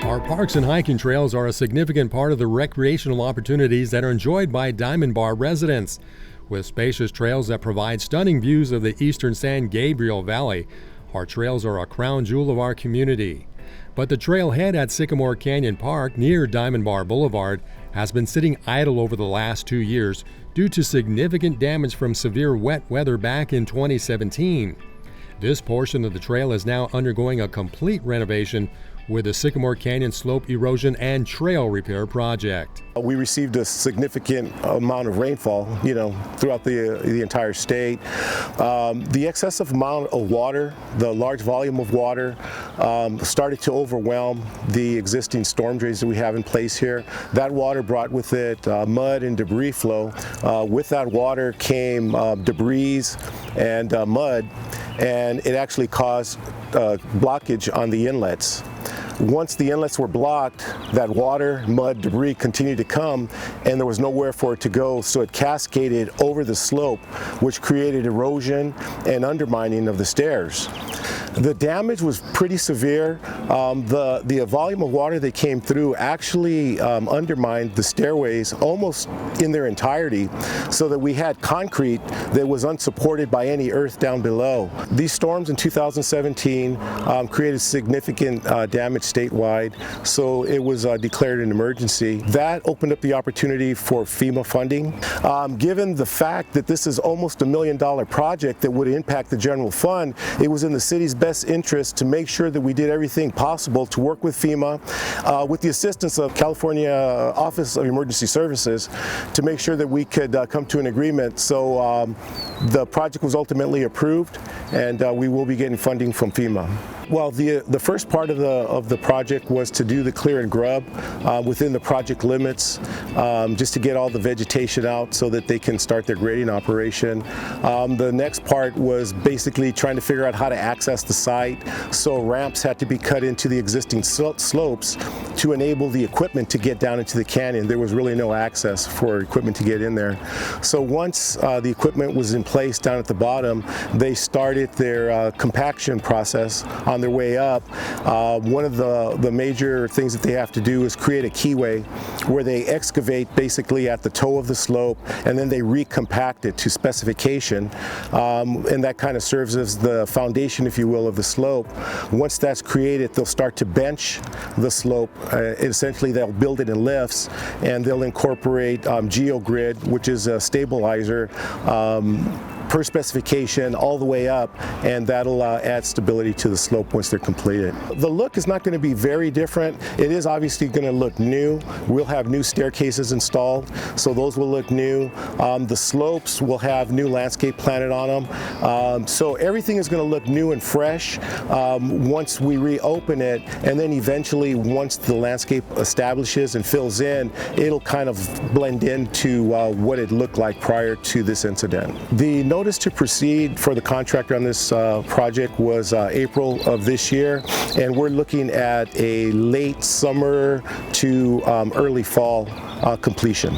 Our parks and hiking trails are a significant part of the recreational opportunities that are enjoyed by Diamond Bar residents. With spacious trails that provide stunning views of the eastern San Gabriel Valley, our trails are a crown jewel of our community. But the trailhead at Sycamore Canyon Park near Diamond Bar Boulevard has been sitting idle over the last 2 years due to significant damage from severe wet weather back in 2017. This portion of the trail is now undergoing a complete renovation with the Sycamore Canyon Slope Erosion and Trail Repair Project. We received a significant amount of rainfall, throughout the entire state. The excessive amount of water, the large volume of water, started to overwhelm the existing storm drains that we have in place here. That water brought with it mud and debris flow. With that water came debris and mud, and it actually caused blockage on the inlets. Once the inlets were blocked, that water, mud, debris continued to come, and there was nowhere for it to go, so it cascaded over the slope, which created erosion and undermining of the stairs. The damage was pretty severe. The volume of water that came through actually undermined the stairways almost in their entirety, so that we had concrete that was unsupported by any earth down below. These storms in 2017 created significant damage statewide, so it was declared an emergency. That opened up the opportunity for FEMA funding. Given the fact that this is almost $1 million project that would impact the general fund, it was in the city's best interest to make sure that we did everything possible to work with FEMA, with the assistance of California Office of Emergency Services, to make sure that we could come to an agreement. So the project was ultimately approved, and we will be getting funding from FEMA. Well, the first part of the project was to do the clear and grub within the project limits, just to get all the vegetation out so that they can start their grading operation. The next part was basically trying to figure out how to access the site, so ramps had to be cut into the existing slopes to enable the equipment to get down into the canyon. There was really no access for equipment to get in there. So once the equipment was in place down at the bottom, they started their compaction process on their way up. One of the major things that they have to do is create a keyway where they excavate basically at the toe of the slope, and then they recompact it to specification, and that kind of serves as the foundation, if you will, of the slope. Once that's created, they'll start to bench the slope. Essentially, they'll build it in lifts, and they'll incorporate GeoGrid, which is a stabilizer, per specification all the way up, and that'll add stability to the slope once they're completed. The look is not going to be very different. It is obviously going to look new. We'll have new staircases installed, so those will look new. The slopes will have new landscape planted on them. So everything is going to look new and fresh once we reopen it, and then eventually once the landscape establishes and fills in, it'll kind of blend into what it looked like prior to this incident. The notice to proceed for the contractor on this project was April of this year, and we're looking at a late summer to early fall completion.